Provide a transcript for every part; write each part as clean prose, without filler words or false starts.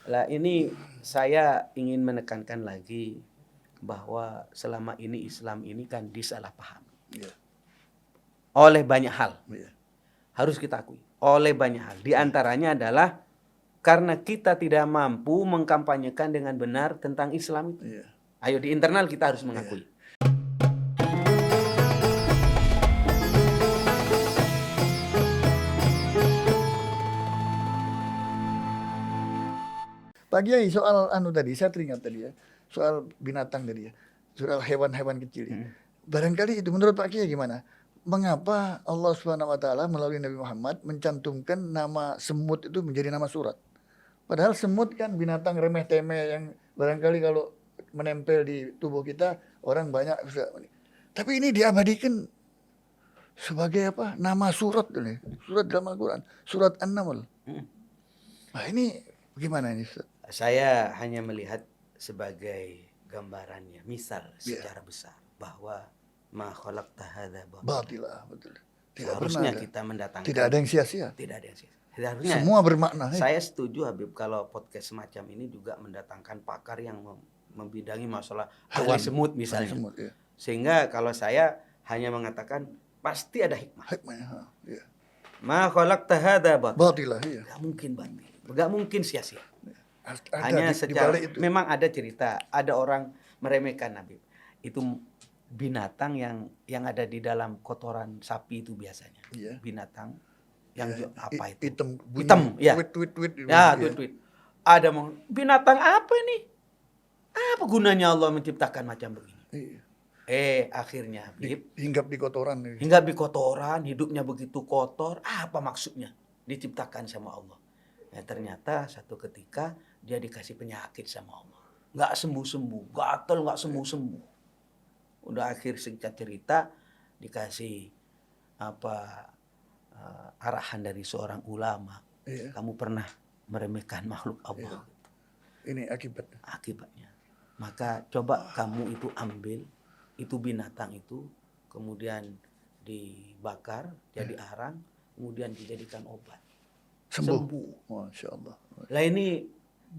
Lah ini saya ingin menekankan lagi bahwa selama ini Islam ini kan disalahpahami Iya, oleh banyak hal. iya, Harus kita akui. Oleh banyak hal. Di antaranya adalah karena kita tidak mampu mengkampanyekan dengan benar tentang Islam itu. iya. Ayo di internal kita harus mengakui. Pak Kiai, soal tadi, saya teringat tadi ya, soal binatang tadi ya, soal hewan-hewan kecil ya. Barangkali itu menurut Pak Kiai gimana? Mengapa Allah Subhanahu wa taala melalui Nabi Muhammad mencantumkan nama semut itu menjadi nama surat? Padahal semut kan binatang remeh temeh yang barangkali kalau menempel di tubuh kita orang banyak bisa. Tapi ini diabadikan sebagai apa? Nama surat ini. Surat dalam Al-Qur'an, surat An-Naml. Nah, ini gimana ini, Ustaz? Saya hanya melihat sebagai gambarannya, misal secara besar bahwa ma khalaqta hadza Batilah, betul. Tidak seharusnya pernah ada. kita mendatangkan. Tidak ada yang sia-sia. Tidak ada yang sia. Seharusnya Semua bermakna. saya setuju Habib kalau podcast semacam ini juga mendatangkan pakar yang membidangi masalah ahli semut misalnya. Semut, ya. Sehingga kalau saya hanya mengatakan pasti ada hikmah. Hikmahnya, ya. Ma khalaqta hadza Batilah, iya. Gak mungkin batil. Gak mungkin sia-sia. Ada Hanya di secara balik itu. memang ada cerita, ada orang meremehkan Habib. Itu binatang yang ada di dalam kotoran sapi itu biasanya. Iya. Binatang yang apa itu? Hitam, bunyi, Hitam, ya. Tweet. Ya, tweet. Ada binatang apa ini? Apa gunanya Allah menciptakan macam begini? Iya. Akhirnya Habib, Hinggap di kotoran. hingga di kotoran, hidupnya begitu kotor. Apa maksudnya? Diciptakan sama Allah. Ya, ternyata satu ketika dia dikasih penyakit sama Allah. Nggak sembuh-sembuh, gatel nggak sembuh-sembuh. Udah akhir singkat cerita dikasih arahan dari seorang ulama. Iya. Kamu pernah meremehkan makhluk Allah. Ini Akibatnya. Maka coba kamu itu ambil itu binatang itu, kemudian dibakar jadi arang, kemudian dijadikan obat. sembuh. Masya Allah. Lah ini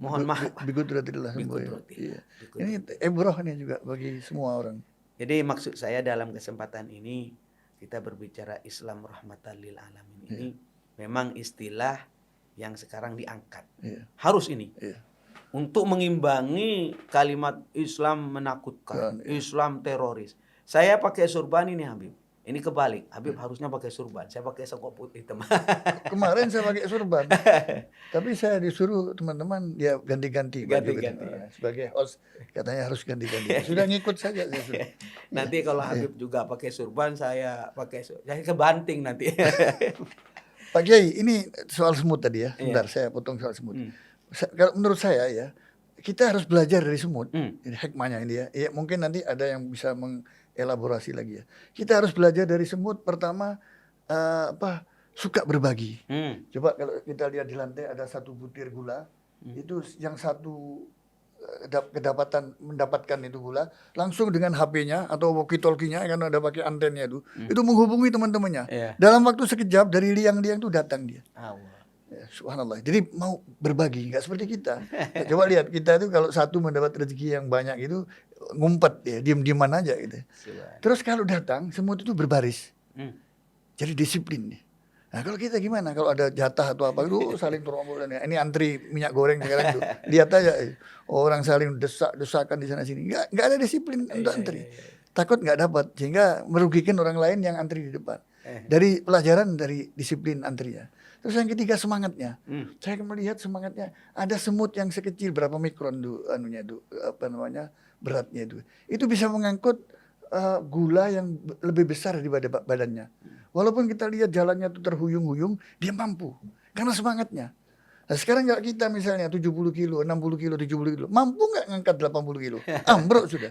mohon maaf. Bigudratillah sembuh. Ya. Iya. Bigudratillah. Ini ibroh nih juga bagi semua orang. Jadi maksud saya dalam kesempatan ini kita berbicara Islam rahmatan lil alamin ini memang istilah yang sekarang diangkat. Harus ini. Untuk mengimbangi kalimat Islam menakutkan, Islam teroris. Saya pakai surban ini Habib. Ini kebalik. Habib harusnya pakai surban. Saya pakai sekop putih hitam. Kemarin saya pakai surban. Tapi saya disuruh teman-teman ya ganti-ganti. Ganti-ganti. Sebagai host katanya harus ganti-ganti. Sudah ngikut saja. Nanti kalau Habib juga pakai surban, saya pakai saya kebanting nanti. Pak Kiai, ini soal semut tadi ya. Sebentar, saya potong soal semut. Kalau menurut saya ya, kita harus belajar dari semut. Ini hikmahnya ini ya. Ya mungkin nanti ada yang bisa elaborasi lagi ya. Kita harus belajar dari semut. Pertama suka berbagi. Coba kalau kita lihat di lantai ada satu butir gula, itu yang satu mendapatkan itu gula langsung dengan HP-nya atau walkie-talkie-nya karena ada pakai antennya itu menghubungi teman-temannya. Dalam waktu sekejap dari liang-liang itu datang dia. Ya, subhanallah. Jadi mau berbagi, nggak seperti kita. Coba lihat kita itu kalau satu mendapat rezeki yang banyak itu ngumpet ya, diam-diaman aja gitu. Terus kalau datang semut itu berbaris. Jadi disiplin nih. Nah kalau kita gimana? Kalau ada jatah atau apa itu saling terombolan ya. Ini antri minyak goreng sekarang itu. Lihat aja orang saling desak-desakan di sana sini. Nggak ada disiplin untuk antri. Takut nggak dapat sehingga merugikan orang lain yang antri di depan. Dari pelajaran dari disiplin antrinya. Terus yang ketiga semangatnya. Saya melihat semangatnya ada semut yang sekecil berapa mikron beratnya itu. Itu bisa mengangkut gula yang lebih besar daripada badannya. Walaupun kita lihat jalannya itu terhuyung-huyung, dia mampu karena semangatnya. Nah, sekarang kalau kita misalnya 70 kilo, 60 kilo, 70 kilo, mampu nggak ngangkat 80 kilo? Ambruk sudah.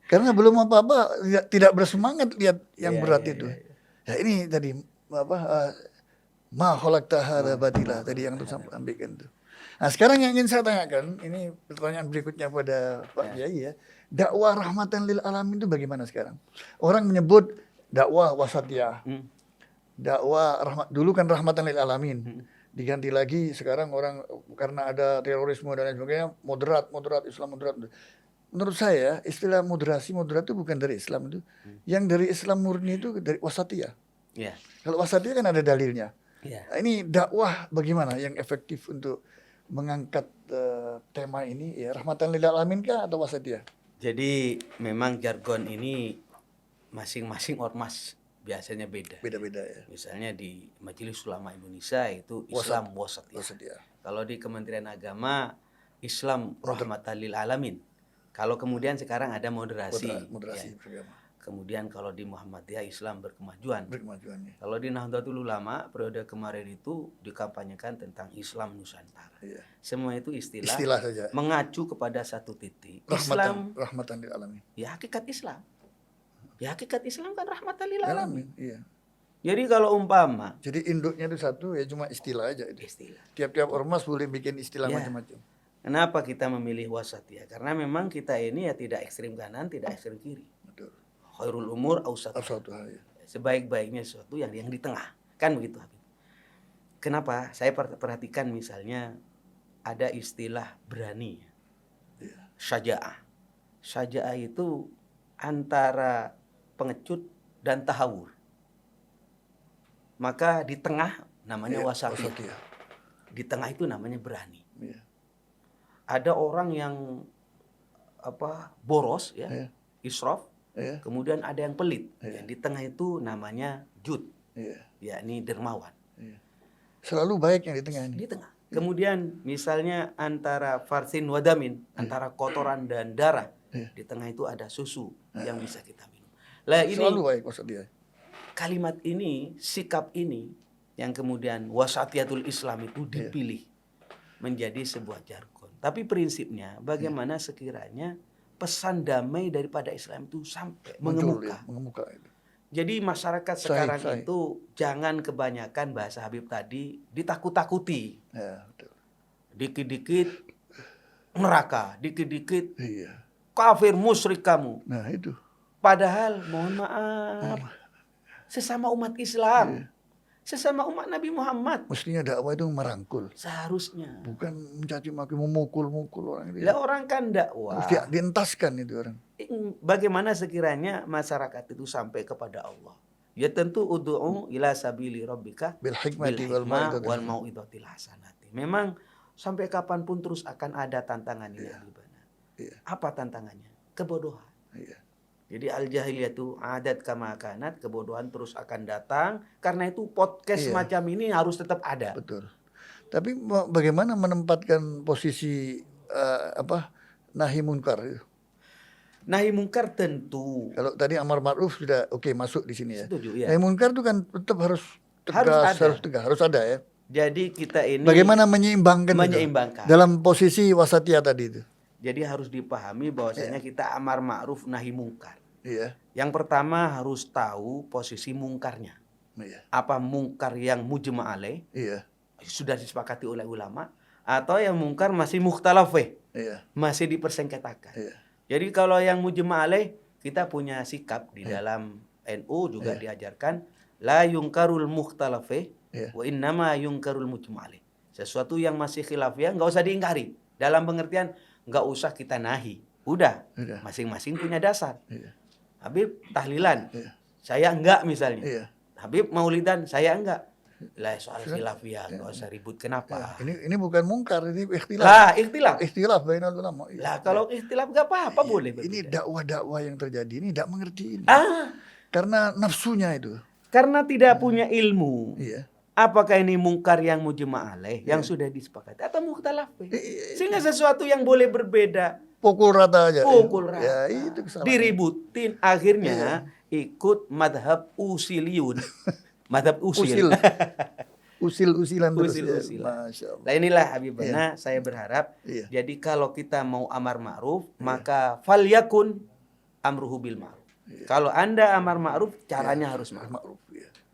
Karena belum apa-apa, tidak bersemangat lihat yang berat itu. Ya ini tadi ma khalaqta hadza batila tadi yang tuh sampaikan itu. Nah sekarang yang ingin saya tanyakan, ini pertanyaan berikutnya pada Pak Kiai ya. Dakwah rahmatan lil alamin itu bagaimana sekarang? Orang menyebut dakwah wasatiyah. Dakwah dulu kan rahmatan lil alamin. Diganti lagi sekarang orang karena ada terorisme dan lain sebagainya moderat, Islam moderat. Menurut saya istilah moderat itu bukan dari Islam itu. Yang dari Islam murni itu dari wasatiyah. Yeah. Kalau wasatiyah kan ada dalilnya. Yeah. Nah, ini dakwah bagaimana yang efektif untuk mengangkat tema ini ya rahmatan lil alamin kah atau wasatiyah? Jadi memang jargon ini masing-masing ormas biasanya beda. Beda-beda ya. Misalnya di Majelis Ulama Indonesia itu Islam wasatiyah. Kalau di Kementerian Agama Islam rahmatan lil alamin. Kalau kemudian sekarang ada moderasi ya. Kemudian kalau di Muhammadiyah Islam berkemajuan. Ya. Kalau di Nahdlatul Ulama periode kemarin itu dikampanyekan tentang Islam Nusantara. Ya. Semua itu istilah saja. Mengacu kepada satu titik. Rahmatan lil alamin. Ya hakikat Islam. Ya hakikat Islam kan rahmatan lil alamin. Iya. Jadi kalau umpama. Jadi induknya itu satu ya cuma istilah aja itu. Istilah. Tiap-tiap ormas boleh bikin istilah macam-macam. Kenapa kita memilih wasatiyah? Karena memang kita ini ya tidak ekstrim kanan, tidak ekstrim kiri. Betul. Khairul umur awsatuha. Ya. Sebaik-baiknya sesuatu yang di tengah. Kan begitu Habib. Kenapa? Saya perhatikan misalnya ada istilah berani. Ya. Syaja'ah. Syaja'ah itu antara pengecut dan tahawur. Maka di tengah namanya wasatiyah. Di tengah itu namanya berani. Ya. Ada orang yang boros ya, israf. Ya. Kemudian ada yang pelit. Ya. Yang di tengah itu namanya jud. Ya. Yakni dermawan. Ya. Selalu baik yang di tengah ini. Di tengah. Kemudian misalnya antara farsin wadamin, antara kotoran dan darah. Di tengah itu ada susu yang bisa kita minum. Lah ini selalu baik wasatiyah. Kalimat ini, sikap ini yang kemudian wasatiyatul Islam itu dipilih menjadi sebuah jargon. Tapi prinsipnya bagaimana sekiranya pesan damai daripada Islam itu sampai mengemuka. Jadi masyarakat sekarang itu jangan kebanyakan bahasa Habib tadi ditakut-takuti. Ya, betul. Dikit-dikit neraka, dikit-dikit kafir musyrik kamu. Nah itu. Padahal mohon maaf, sesama umat Islam, sesama umat Nabi Muhammad. Mestinya dakwah itu merangkul. Seharusnya. Bukan mencaci maki, memukul orang itu. Lah orang kan dakwah. Harus dientaskan itu orang. Bagaimana sekiranya masyarakat itu sampai kepada Allah? Ya tentu ud'u ila sabili rabbika bil hikmati wal mau'izatil hasanati. Memang sampai kapanpun terus akan ada tantangan ini. Apa tantangannya? Kebodohan. Jadi al-jahiliyatu adat kama kanat, kebodohan terus akan datang. Karena itu podcast semacam ini harus tetap ada. Betul. Tapi bagaimana menempatkan posisi nahi munkar itu? Nahi munkar tentu. Kalau tadi amar ma'ruf sudah masuk di sini ya. Setuju, ya. Nahi munkar itu kan tetap harus tegas, harus ada ya. Jadi kita ini bagaimana menyeimbangkan dalam posisi wasatiyah tadi itu? Jadi harus dipahami bahwasanya kita amar ma'ruf nahi mungkar. Iya. Yang pertama harus tahu posisi mungkarnya. Iya. Apa mungkar yang mujma' alaih? Iya. Sudah disepakati oleh ulama, atau yang mungkar masih mukhtalaf masih dipersengketakan. Iya. Jadi kalau yang mujma' alaih, kita punya sikap di dalam NU juga diajarkan la yungkarul mukhtalaf wa innama yungkarul mujma' alaih. Sesuatu yang masih khilafiyah enggak usah diingkari. Dalam pengertian enggak usah kita nahi. Udah. Masing-masing punya dasar. Habib tahlilan. Saya enggak misalnya. Habib maulidan, saya enggak. Lah soal khilafiyah enggak usah ribut. Kenapa? Ini bukan mungkar, ini ikhtilaf. Lah, ikhtilaf. Ikhtilaf bainal ulama. Lah kalau ikhtilaf enggak apa-apa boleh berbeda. Ini dakwah-dakwah yang terjadi ini enggak mengerti ini. Karena nafsunya itu. Karena tidak punya ilmu. Iya. Apakah ini mungkar yang mujma' alaih yang sudah disepakati atau mukhtalaf? Sehingga sesuatu yang boleh berbeda pukul rata aja. Pukul rata. Ya, itu kesalahan. Diributin akhirnya ikut madhab usiliyun. Madhab usil. Usil-usilan terus. Usil-usilan. Nah inilah Habibana saya berharap. Jadi kalau kita mau amar ma'ruf maka falyakun amruhu bil ma'ruf. Kalau Anda amar ma'ruf caranya harus ma'ruf.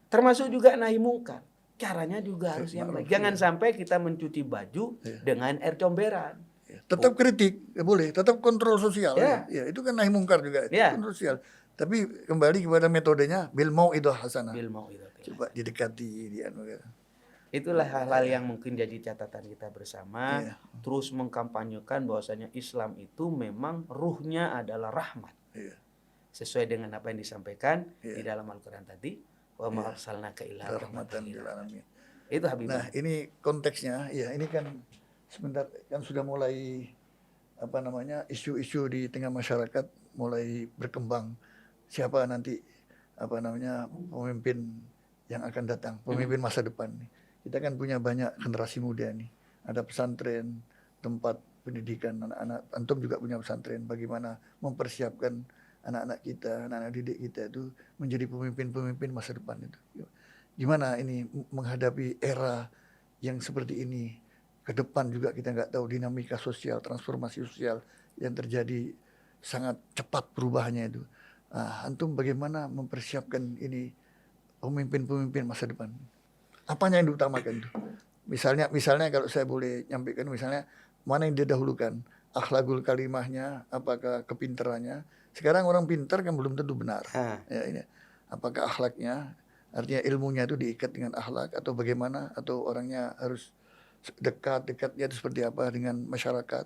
Termasuk juga nahi mungkar. Caranya juga harus yang baik. Jangan sampai kita mencuci baju dengan air comberan. Tetap kritik, boleh. Tetap kontrol sosial. Ya, itu kan nahi mungkar juga. Kontrol sosial. Tapi kembali kepada metodenya bil mau'idah hasanah. Bil mau'idah. Coba didekati dia. Itulah hal-hal yang mungkin jadi catatan kita bersama. Terus mengkampanyekan bahwasanya Islam itu memang ruhnya adalah rahmat. Sesuai dengan apa yang disampaikan di dalam Al-Quran tadi. Wa ma arsalnaka illa rahmatan lil alamin. Itu Habib. Nah, ini konteksnya, ya ini kan sebentar kan sudah mulai isu-isu di tengah masyarakat mulai berkembang. Siapa nanti pemimpin yang akan datang, pemimpin masa depan nih. Kita kan punya banyak generasi muda nih. Ada pesantren, tempat pendidikan anak-anak. Antum juga punya pesantren. Bagaimana mempersiapkan anak-anak kita, anak-anak didik kita itu menjadi pemimpin-pemimpin masa depan itu. Gimana ini menghadapi era yang seperti ini. Ke depan juga kita nggak tahu dinamika sosial, transformasi sosial yang terjadi sangat cepat perubahannya itu. Antum bagaimana mempersiapkan ini pemimpin-pemimpin masa depan? Apanya yang diutamakan itu? Misalnya kalau saya boleh nyampaikan, misalnya mana yang didahulukan? Akhlakul kalimahnya, apakah kepintarannya? Sekarang orang pintar kan belum tentu benar. Ya, ini. Apakah akhlaknya, artinya ilmunya itu diikat dengan akhlak atau bagaimana? Atau orangnya harus dekatnya itu seperti apa dengan masyarakat?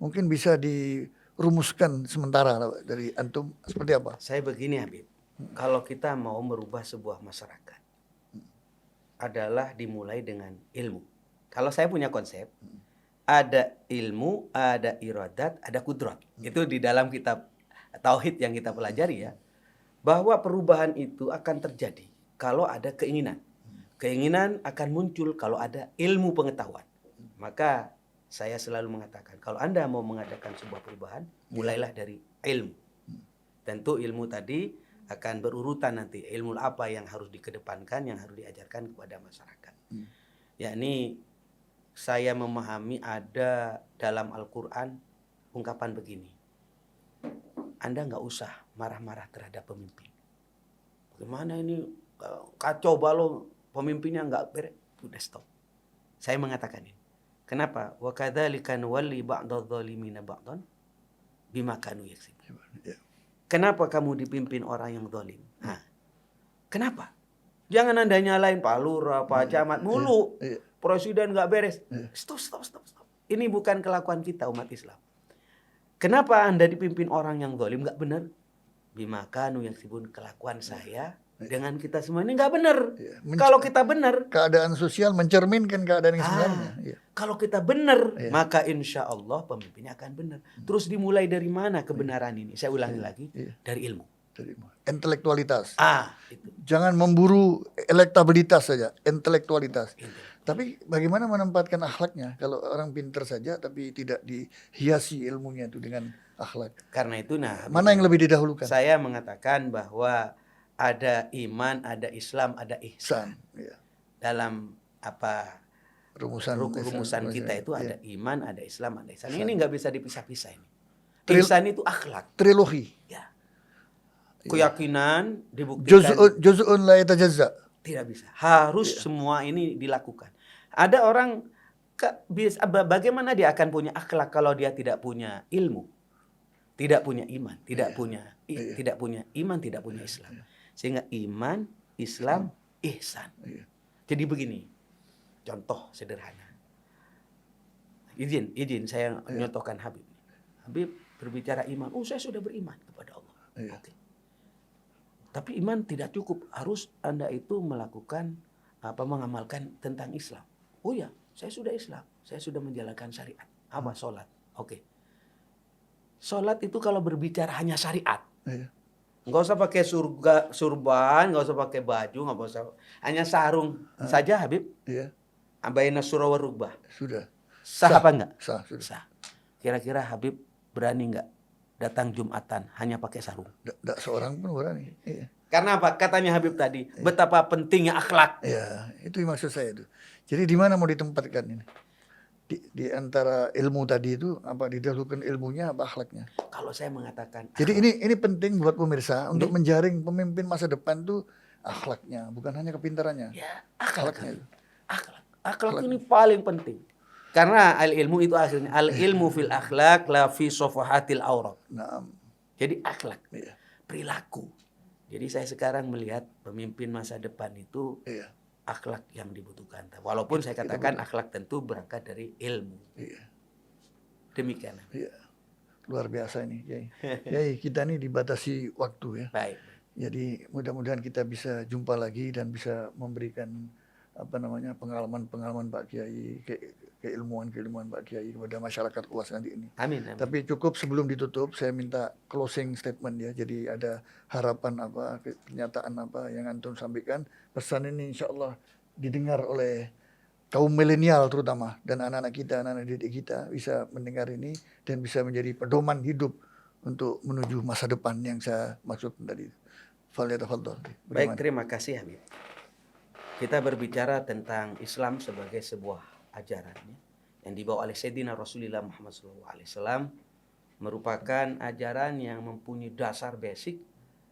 Mungkin bisa dirumuskan sementara dari antum seperti apa? Saya begini Habib, kalau kita mau merubah sebuah masyarakat adalah dimulai dengan ilmu. Kalau saya punya konsep, ada ilmu, ada iradat, ada kudrat. Itu di dalam kitab Tauhid yang kita pelajari ya. Bahwa perubahan itu akan terjadi kalau ada keinginan. Keinginan akan muncul kalau ada ilmu pengetahuan. Maka saya selalu mengatakan, kalau Anda mau mengadakan sebuah perubahan, mulailah dari ilmu. Tentu ilmu tadi akan berurutan nanti. Ilmu apa yang harus dikedepankan, yang harus diajarkan kepada masyarakat. Yakni saya memahami ada dalam Al-Quran ungkapan begini. Anda nggak usah marah-marah terhadap pemimpin. Bagaimana ini kacau balau, pemimpinnya nggak beres. Udah stop. Saya mengatakan ini. Kenapa? Wa kadzalika nuwalli ba'dadh-dhalimina ba'dhan bima kanu yaksibun. Kenapa kamu dipimpin orang yang zalim? Kenapa? Jangan Anda nyalain Pak Lurah, Pak Camat mulu. Presiden nggak beres. Stop. Ini bukan kelakuan kita umat Islam. Kenapa Anda dipimpin orang yang zalim? Nggak benar. Bima kanu yaksibun, kelakuan saya dengan kita semua ini nggak benar. Kalau kita benar, keadaan sosial mencerminkan keadaan yang sebenarnya. Kalau kita benar, maka insya Allah pemimpinnya akan benar. Terus dimulai dari mana kebenaran ini? Saya ulangi lagi, dari ilmu. Intelektualitas. Itu. Jangan memburu elektabilitas saja, intelektualitas. Tapi bagaimana menempatkan akhlaknya? Kalau orang pintar saja tapi tidak dihiasi ilmunya itu dengan akhlak. Karena itu mana yang lebih didahulukan? Saya mengatakan bahwa ada iman, ada Islam, ada ihsan. Dalam rumusan kita itu ada iman, ada Islam, ada ihsan. Ini nggak bisa dipisah-pisah ini. Ihsan itu akhlak. Trilogi. Ya. Keyakinan dibuktikan. Juz'un la yatajazza. Tidak bisa. Harus semua ini dilakukan. Ada orang bagaimana dia akan punya akhlak kalau dia tidak punya ilmu, tidak punya iman, tidak punya iman, tidak punya Islam. Sehingga iman, Islam, ihsan. Jadi begini, contoh sederhana. Izin saya nyontohkan Habib. Habib berbicara iman. Saya sudah beriman kepada Allah. Oke. Tapi iman tidak cukup. Harus Anda itu melakukan mengamalkan tentang Islam. Oh ya, saya sudah Islam. Saya sudah menjalankan syariat. Apa? Sholat. Oke. Sholat itu kalau berbicara hanya syariat. Nggak usah pakai surban, nggak usah pakai baju, nggak usah, hanya sarung saja Habib. Abaina surah wa rukbah. Sudah. Sah apa enggak? Sah. Kira-kira Habib berani enggak datang Jumatan hanya pakai sarung? Tidak seorang pun berani. Karena apa? Katanya Habib tadi, betapa pentingnya akhlak. Itu maksud saya itu. Jadi di mana mau ditempatkan ini? Di antara ilmu tadi itu apa didahulukan ilmunya apa akhlaknya? Kalau saya mengatakan akhlak. Jadi ini penting buat pemirsa untuk menjaring pemimpin masa depan tuh akhlaknya, bukan hanya kepintarannya. Ya, akhlaknya. Akhlak ini paling penting. Karena al-ilmu itu akhirnya al-ilmu fil akhlak la fi safahatil aurat. Jadi akhlak, perilaku. Jadi saya sekarang melihat pemimpin masa depan itu akhlak yang dibutuhkan. Walaupun saya katakan akhlak tentu berangkat dari ilmu. Iya. Demikian. Iya. Luar biasa ini, Kiai. Kiai, kita ini dibatasi waktu ya. Baik. Jadi mudah-mudahan kita bisa jumpa lagi dan bisa memberikan pengalaman-pengalaman Pak Kiai, keilmuan-keilmuan Pak Kiai kepada masyarakat luas nanti ini. Amin, amin. Tapi cukup sebelum ditutup saya minta closing statement ya. Jadi ada harapan apa, pernyataan apa yang antum sampaikan. Pesan ini insya Allah didengar oleh kaum milenial terutama dan anak-anak kita, anak-anak didik kita bisa mendengar ini dan bisa menjadi pedoman hidup untuk menuju masa depan yang saya maksud tadi. Fadhil. Baik, terima kasih Habib. Kita berbicara tentang Islam sebagai sebuah ajaran yang dibawa oleh Sayyidina Rasulullah Muhammad SAW, merupakan ajaran yang mempunyai dasar basic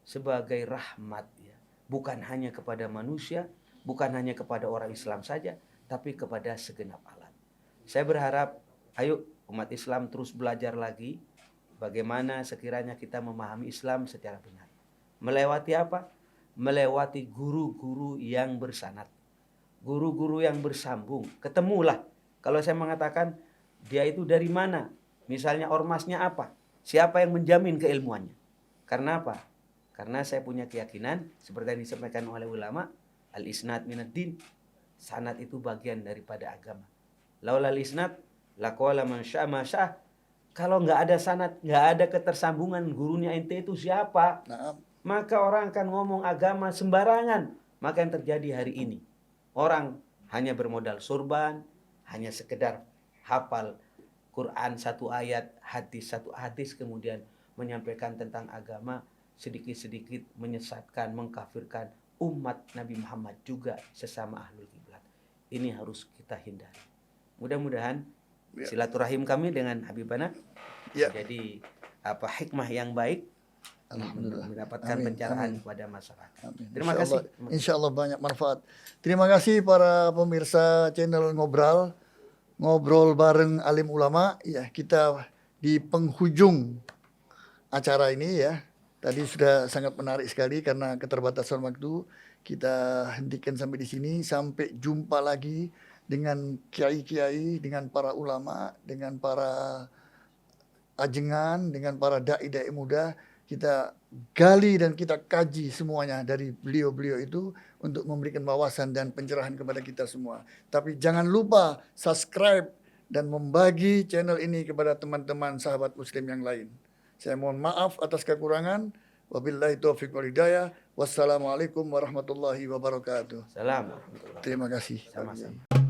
sebagai rahmat ya. Bukan hanya kepada manusia, bukan hanya kepada orang Islam saja, tapi kepada segenap alam. Saya berharap, ayo umat Islam terus belajar lagi bagaimana sekiranya kita memahami Islam secara benar. Melewati apa? Melewati guru-guru yang bersanad, guru-guru yang bersambung. Ketemulah. Kalau saya mengatakan dia itu dari mana, misalnya ormasnya apa, siapa yang menjamin keilmuannya. Karena apa? Karena saya punya keyakinan seperti yang disampaikan oleh ulama, al-isnad minad din. Sanad itu bagian daripada agama. Laulal isnad laqala man syaa ma syaa. Kalau nggak ada sanad, nggak ada ketersambungan gurunya ente itu siapa? Nah, maka orang akan ngomong agama sembarangan. Maka yang terjadi hari ini, orang hanya bermodal surban, hanya sekedar hafal Quran satu ayat, hadis satu hadis, kemudian menyampaikan tentang agama, sedikit-sedikit menyesatkan, mengkafirkan umat Nabi Muhammad juga sesama ahlul kiblat. Ini harus kita hindari. Mudah-mudahan silaturahim kami dengan Habibana jadi hikmah yang baik, mendapatkan pencerahan kepada masyarakat. Amin. Terima kasih. Insya Allah banyak manfaat. Terima kasih para pemirsa channel Ngobrol bareng Alim Ulama. Ya, kita di penghujung acara ini ya. Tadi sudah sangat menarik sekali karena keterbatasan waktu. Kita hentikan sampai di sini. Sampai jumpa lagi dengan kiai-kiai, dengan para ulama, dengan para ajengan, dengan para dai-dai muda. Kita gali dan kita kaji semuanya dari beliau-beliau itu untuk memberikan wawasan dan pencerahan kepada kita semua. Tapi jangan lupa subscribe dan membagi channel ini kepada teman-teman sahabat muslim yang lain. Saya mohon maaf atas kekurangan. Wabillahi taufiq wal hidayah. Wassalamualaikum warahmatullahi wabarakatuh. Salam warahmatullahi wabarakatuh. Terima kasih. Sama-sama.